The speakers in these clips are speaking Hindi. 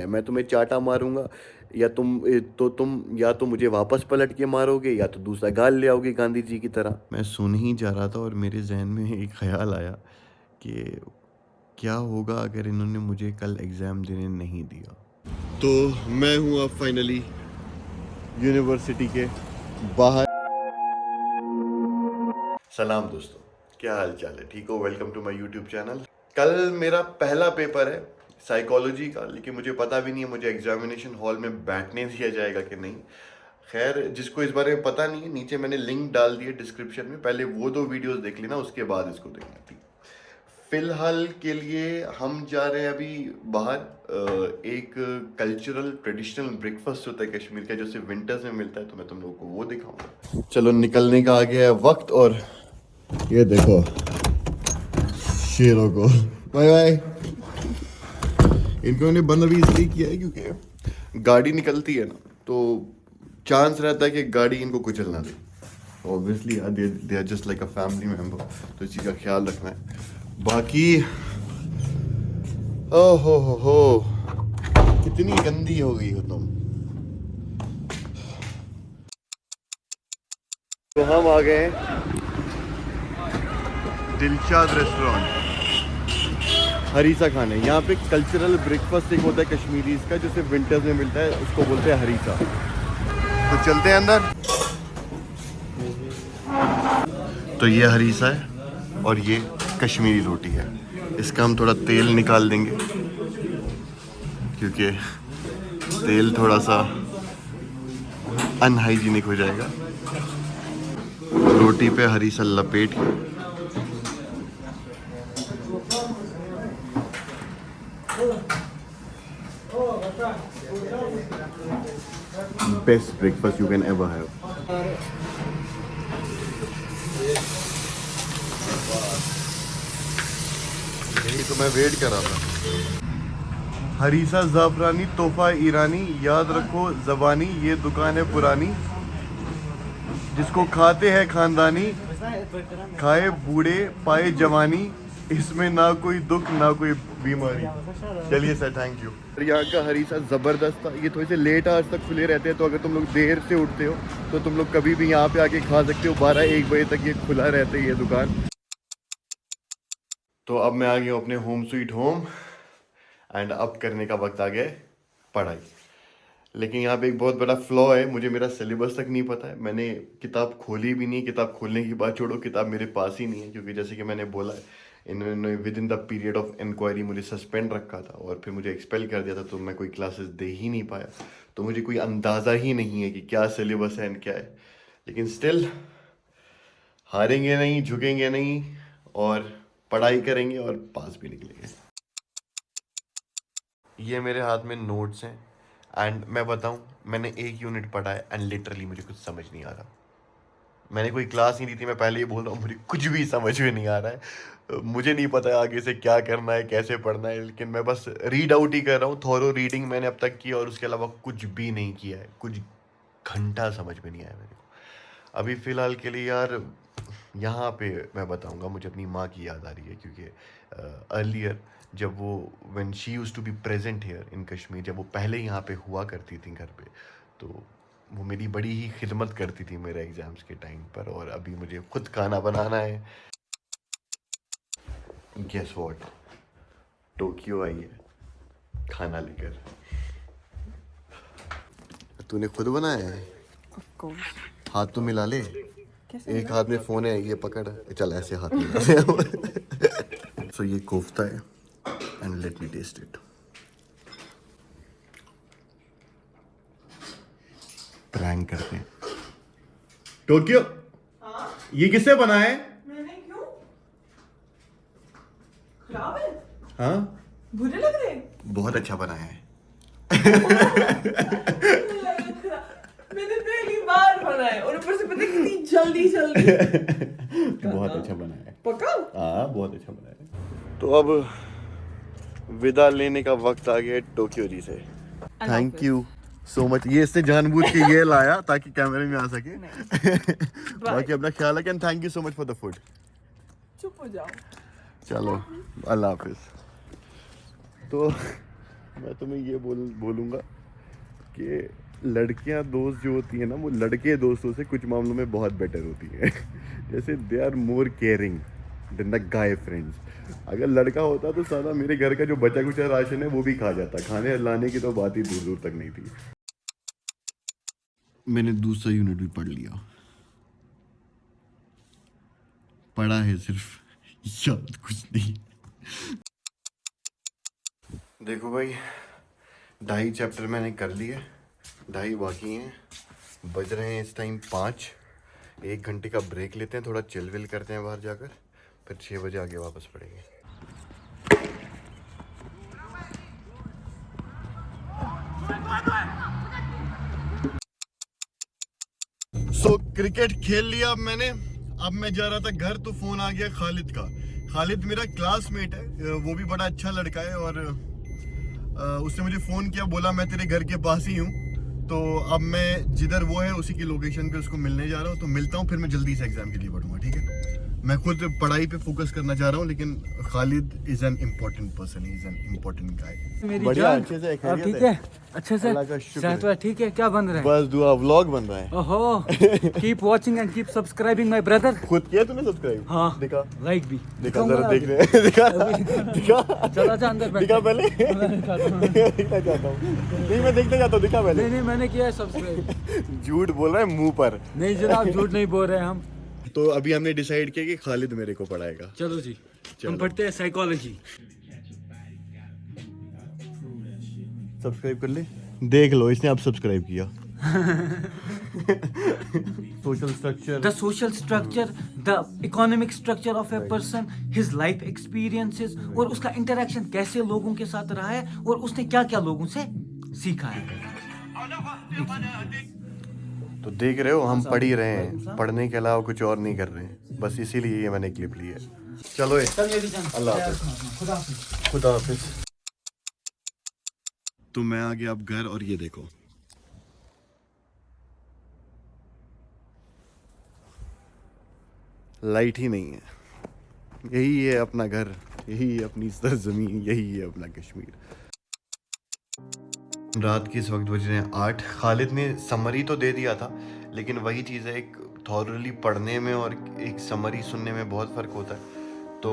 मैं तुम्हें चाटा मारूंगा, तुम या तो मुझे वापस पलट के मारोगे या तो दूसरा गाल ले आओगे गांधी जी की तरह। मैं सुन ही जा रहा था और मेरे जहन में एक ख्याल आया कि क्या होगा अगर इन्होंने मुझे कल एग्ज़ाम देने नहीं दिया। तो मैं हूँ अब फाइनली यूनिवर्सिटी के बाहर। सलाम दोस्तों, क्या हाल चाल है? ठीक हो? Welcome to my YouTube channel. कल मेरा पहला पेपर है साइकोलॉजी का, लेकिन मुझे पता भी नहीं है मुझे एग्जामिनेशन हॉल में बैठने दिया जाएगा कि नहीं। खैर, जिसको इस बारे में पता नहीं है, नीचे मैंने लिंक डाल दिए डिस्क्रिप्शन में, पहले वो 2 वीडियोस देख लेना, उसके बाद इसको देखना। ठीक, फिलहाल के लिए हम जा रहे हैं अभी बाहर। एक कल्चरल ट्रेडिशनल ब्रेकफास्ट होता है कश्मीर का, जो सिर्फ विंटर्स में मिलता है, तो मैं तुम लोगों को वो दिखाऊंगा। चलो, निकलने का आ गया है वक्त, और ये देखो शेरों को। Bye bye. इनको मैंने बंद अभी इसलिए किया है क्योंकि गाड़ी निकलती है ना, तो चांस रहता है कि गाड़ी इनको कुचल ना दे। Obviously they are just like a family member, तो इसी का ख्याल रखना है। बाकी हो कितनी गंदी हो गई हो तुम। तो हम आ गए हैं दिलशाद रेस्टोरेंट हरीसा खाने। यहाँ पे कल्चरल ब्रेकफास्ट एक होता है कश्मीरीज का, जो सिर्फ विंटर्स में मिलता है, उसको बोलते हैं हरीसा। तो चलते हैं अंदर। तो ये हरीसा है और ये कश्मीरी रोटी है। इसका हम थोड़ा तेल निकाल देंगे क्योंकि तेल थोड़ा सा अनहाइजीनिक हो जाएगा। रोटी पे हरीसा लपेट के best breakfast you can ever have. यही तो मैं वेट कर रहा था। हरीसा ज़ाफ़रानी तोहफा ईरानी, याद रखो ज़बानी, ये दुकान है पुरानी, जिसको खाते हैं खानदानी, खाए बूढ़े पाए जवानी, इसमें ना कोई दुख ना कोई बीमारी। चलिए सर, थैंक यू। यहाँ का हरीसा ज़बरदस्त था। ये थोड़े से लेट आवर्स तक खुले रहते हैं, तो अगर तुम लोग देर से उठते हो तो तुम लोग कभी भी यहाँ पे आके खा सकते हो। 12-1 बजे तक ये खुला रहता है ये दुकान। तो अब मैं आ गया हूँ अपने होम स्वीट होम, एंड अब करने का वक्त आ गया है पढ़ाई। लेकिन यहाँ पे एक बहुत बड़ा फ्लॉ है, मुझे मेरा सिलेबस तक नहीं पता है। मैंने किताब खोली भी नहीं, किताब खोलने की बात छोड़ो, किताब मेरे पास ही नहीं है, क्योंकि जैसे कि मैंने बोला है, इन्होंने within the period of inquiry मुझे सस्पेंड रखा था और फिर मुझे एक्सपेल कर दिया था, तो मैं कोई क्लासेस दे ही नहीं पाया। तो मुझे कोई अंदाज़ा ही नहीं है कि क्या सिलेबस है एंड क्या है। लेकिन स्टिल हारेंगे नहीं, झुकेंगे नहीं, और पढ़ाई करेंगे और पास भी निकलेंगे। ये मेरे हाथ में नोट्स हैं, एंड मैं बताऊं, मैंने एक यूनिट पढ़ा है एंड लिटरली मुझे कुछ समझ नहीं आ रहा। मैंने कोई क्लास नहीं दी थी, मैं पहले ही बोल रहा हूँ, मुझे कुछ भी समझ में नहीं आ रहा है। मुझे नहीं पता है आगे से क्या करना है, कैसे पढ़ना है, लेकिन मैं बस रीड आउट ही कर रहा हूँ। थॉरो रीडिंग मैंने अब तक की और उसके अलावा कुछ भी नहीं किया है। कुछ घंटा समझ में नहीं आया मेरे को अभी फ़िलहाल के लिए यार। यहाँ पे मैं बताऊँगा, मुझे अपनी माँ की याद आ रही है, क्योंकि अर्लियर जब वो when she used to be present here in Kashmir, जब वो पहले यहाँ पे हुआ करती थी घर पे, तो वो मेरी बड़ी ही खिदमत करती थी मेरे एग्ज़ाम्स के टाइम पर। और अभी मुझे खुद खाना बनाना है। गेस व्हाट, टोक्यो आई है खाना लेकर। तूने खुद बनाया है? Of course. हाथ तो मिला ले। कैसे एक हाथ में फ़ोन है, ये पकड़, चल ऐसे हाथ मिला। सो ये कोफ्ता है and let me taste it. Prank करते हैं। टोक्यो, ये किससे बना है? मैंने क्यों? खराब है? हाँ, बुरे लग रहे? बहुत अच्छा बनाया है। मैंने पहली बार बनाया और ऊपर से पता है कितनी जल्दी जल्दी। बहुत अच्छा बनाया है। पक्का? हाँ, बहुत अच्छा बनाया है। तो अब विदा लेने का वक्त आ गया है टोक्यो जी से। Thank you so much. ये इससे जानबूझ के ये लाया ताकि कैमरे में आ सके। बाकी अपना ख्याल रखें, and thank you so much for the food. चुप हो जाओ। चलो, अल्लाह हाफिज। तो मैं तुम्हें ये बोलूँगा कि लड़कियां दोस्त जो होती हैं ना, वो लड़के दोस्तों से कुछ मामलों में बहुत बेटर होती हैं। जैसे they are more caring than the guy friends. अगर लड़का होता तो साला मेरे घर का जो बचा कुचा राशन है वो भी खा जाता, खाने लाने की तो बात ही दूर दूर तक नहीं थी। मैंने दूसरा यूनिट भी पढ़ लिया, पढ़ा है सिर्फ, याद कुछ नहीं। देखो भाई, 2.5 चैप्टर मैंने कर लिए, 2.5 बाकी हैं। बज रहे हैं इस टाइम 5। 1 घंटे का ब्रेक लेते हैं, थोड़ा चिल विल करते हैं बाहर जाकर, फिर 6 बजे आगे वापस पढ़ेंगे। क्रिकेट खेल लिया अब मैंने। अब मैं जा रहा था घर तो फोन आ गया खालिद का। खालिद मेरा क्लासमेट है, वो भी बड़ा अच्छा लड़का है, और उसने मुझे फ़ोन किया, बोला मैं तेरे घर के पास ही हूँ। तो अब मैं जिधर वो है उसी की लोकेशन पे उसको मिलने जा रहा हूँ, तो मिलता हूँ, फिर मैं जल्दी से एग्ज़ाम के लिए पढ़ूंगा, ठीक है। मैं खुद पढ़ाई पे फोकस करना चाह रहा हूँ, लेकिन Khalid is an important person, is an important guy. बढ़िया, अच्छे से अब ठीक है, अच्छे से अल्लाह का शुक्र सेहत है, ठीक है। क्या बन रहा है? बस दुआ, व्लॉग बन रहा है। ओहो, keep watching and keep subscribing my brother. खुद किया तूने सब्सक्राइब? हाँ, दिखा, लाइक भी दिखा जरा, देख रहे हैं। दिखा, दिखा, चला जा अंदर बैठ। दिखा पहले। देखना चाहता हूँ, नहीं मैं देखना चाहता हूँ, दिखा पहले। नहीं मैंने किया है सब्सक्राइब। झूठ बोल रहा है मुंह पर। नहीं जनाब, झूठ नहीं बोल रहे हम। तो अभी हमने डिसाइड किया कि खालिद मेरे को पढ़ाएगा। चलो जी, चलो। हम पढ़ते हैं साइकोलॉजी। सब्सक्राइब कर ले, देख लो इसने अब सब्सक्राइब किया। Social structure, the social structure, the economic structure of a person, his life experiences, और उसका इंटरेक्शन कैसे लोगों के साथ रहा है, और उसने क्या क्या लोगों से सीखा है। तो देख रहे हो हम पढ़ ही रहे हैं, पढ़ने के अलावा कुछ और नहीं कर रहे हैं, बस इसीलिए ये मैंने क्लिप ली है। चलो अल्लाह हाफिज, खुदा हाफिज। तो मैं आ गया अब घर, और ये देखो लाइट ही नहीं है। यही है अपना घर, यही है अपनी सरजमीन, यही है अपना कश्मीर। रात के इस वक्त बज रहे हैं 8। खालिद ने समरी तो दे दिया था, लेकिन वही चीज़ है, एक थॉरली पढ़ने में और एक समरी सुनने में बहुत फ़र्क होता है। तो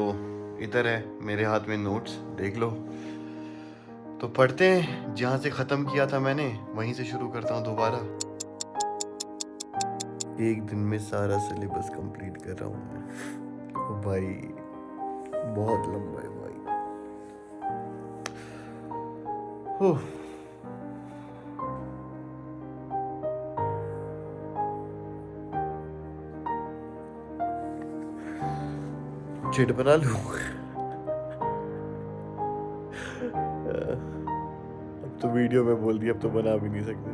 इधर है मेरे हाथ में नोट्स, देख लो। तो पढ़ते हैं, जहाँ से ख़त्म किया था मैंने वहीं से शुरू करता हूँ दोबारा। एक दिन में सारा सिलेबस कंप्लीट कर रहा हूँ मैं। ओ भाई बहुत लंबा है भाई। ओह, चिट बना लूं? अब तो वीडियो में बोल दिया, अब तो बना भी नहीं सकते।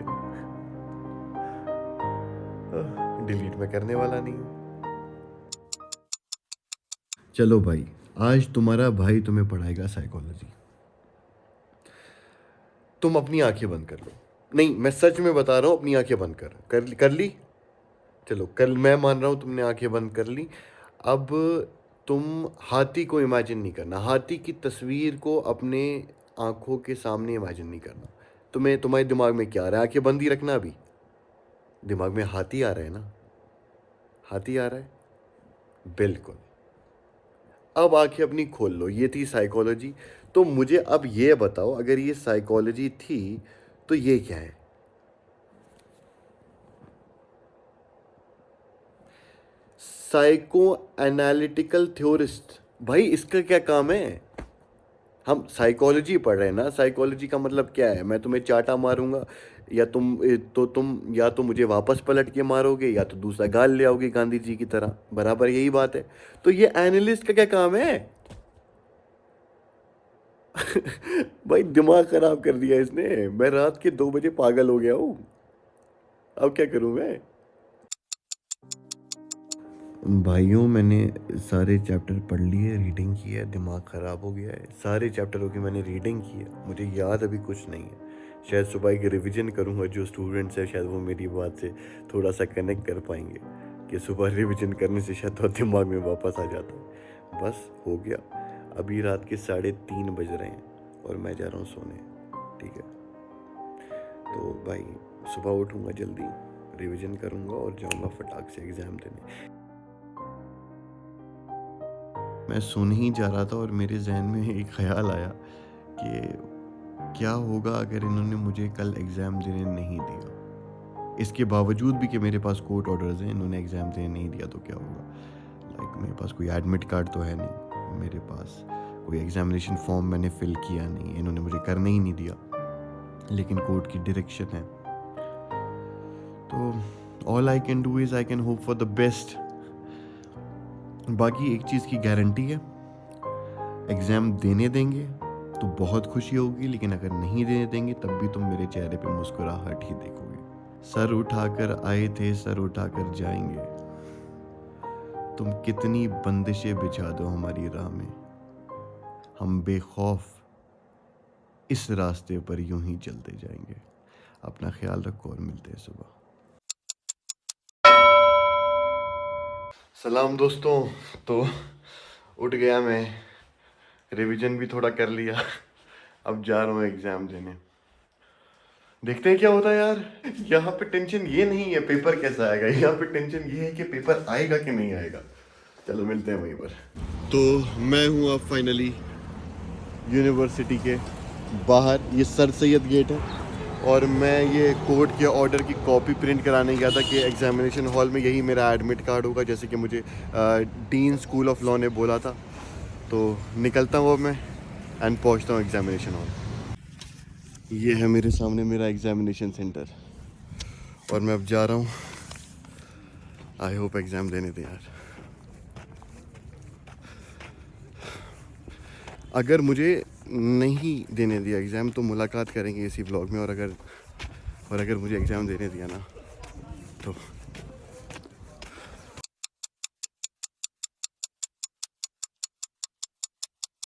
डिलीट मैं करने वाला नहीं हूँ। चलो भाई, आज तुम्हारा भाई तुम्हें पढ़ाएगा साइकोलॉजी। तुम अपनी आंखें बंद कर लो। नहीं, मैं सच में बता रहा हूँ, अपनी आंखें बंद कर ली। चलो, कल मैं मान रहा हूँ तुमने आंखें बंद कर ली। अब तुम हाथी को इमेजिन नहीं करना, हाथी की तस्वीर को अपने आंखों के सामने इमेजिन नहीं करना। तुम्हारे दिमाग में क्या आ रहा है? आंखें बंद ही रखना। अभी दिमाग में हाथी आ रहा है ना, हाथी आ रहा है, बिल्कुल। अब आंखें अपनी खोल लो। ये थी साइकोलॉजी। तो मुझे अब ये बताओ, अगर ये साइकोलॉजी थी तो ये क्या है? Psycho analytical theorist. भाई इसका क्या काम है? हम साइकोलॉजी पढ़ रहे हैं ना। साइकोलॉजी का मतलब क्या है? मैं तुम्हें चाटा मारूंगा, या तुम या तो मुझे वापस पलट के मारोगे, या तो दूसरा गाल ले आओगे गांधी जी की तरह। बराबर यही बात है। तो ये एनालिस्ट का क्या काम है? भाई दिमाग खराब कर दिया इसने। मैं रात के 2 बजे पागल हो गया हूँ। अब क्या करूँ मैं? भाइयों, मैंने सारे चैप्टर पढ़ लिए, रीडिंग की है, दिमाग ख़राब हो गया है। सारे चैप्टरों की मैंने रीडिंग की है, मुझे याद अभी कुछ नहीं है। शायद सुबह की रिवीजन करूँगा। जो स्टूडेंट्स हैं शायद वो मेरी बात से थोड़ा सा कनेक्ट कर पाएंगे कि सुबह रिवीजन करने से शायद थोड़ा दिमाग में वापस आ जाता है। बस हो गया। अभी रात के 3:30 बज रहे हैं और मैं जा रहा हूँ सोने। ठीक है। तो भाई सुबह उठूँगा जल्दी, रिवीजन करूँगा और जाऊँगा फटाक से एग्ज़ाम देने। मैं सुन ही जा रहा था और मेरे जहन में एक ख्याल आया कि क्या होगा अगर इन्होंने मुझे कल एग्ज़ाम देने नहीं दिया। इसके बावजूद भी कि मेरे पास कोर्ट ऑर्डर्स हैं, इन्होंने एग्ज़ाम देने नहीं दिया तो क्या होगा। लाइक मेरे पास कोई एडमिट कार्ड तो है नहीं, मेरे पास कोई एग्ज़ामिनेशन फॉर्म मैंने फ़िल किया नहीं, इन्होंने मुझे करने ही नहीं दिया, लेकिन कोर्ट की डायरेक्शन है। तो all I can do is I can hope for the best. बाकी एक चीज़ की गारंटी है, एग्ज़ाम देने देंगे तो बहुत खुशी होगी, लेकिन अगर नहीं देने देंगे तब भी तुम मेरे चेहरे पे मुस्कुराहट ही देखोगे। सर उठाकर आए थे, सर उठाकर जाएंगे। तुम कितनी बंदिशें बिछा दो हमारी राह में, हम बेखौफ इस रास्ते पर यूं ही चलते जाएंगे। अपना ख्याल रखो और मिलते हैं सुबह। सलाम दोस्तों, तो उठ गया मैं, रिवीजन भी थोड़ा कर लिया, अब जा रहा हूँ एग्ज़ाम देने। देखते हैं क्या होता है यार। यहाँ पे टेंशन ये नहीं है पेपर कैसा आएगा, यहाँ पे टेंशन ये है कि पेपर आएगा कि नहीं आएगा। चलो मिलते हैं वहीं पर। तो मैं हूँ अब फाइनली यूनिवर्सिटी के बाहर, ये सर सैयद गेट है, और मैं ये कोर्ट के ऑर्डर की कॉपी प्रिंट कराने गया था कि एग्ज़ामिनेशन हॉल में यही मेरा एडमिट कार्ड होगा, जैसे कि मुझे डीन स्कूल ऑफ लॉ ने बोला था। तो निकलता हूँ अब मैं एंड पहुँचता हूँ एग्ज़ामिनेशन हॉल। ये है मेरे सामने मेरा एग्ज़ामिनेशन सेंटर और मैं अब जा रहा हूँ। आई होप एग्ज़ाम देने दें यार। अगर मुझे नहीं देने दिया एग्ज़ाम तो मुलाकात करेंगे इसी व्लॉग में, और अगर मुझे एग्ज़ाम देने दिया ना तो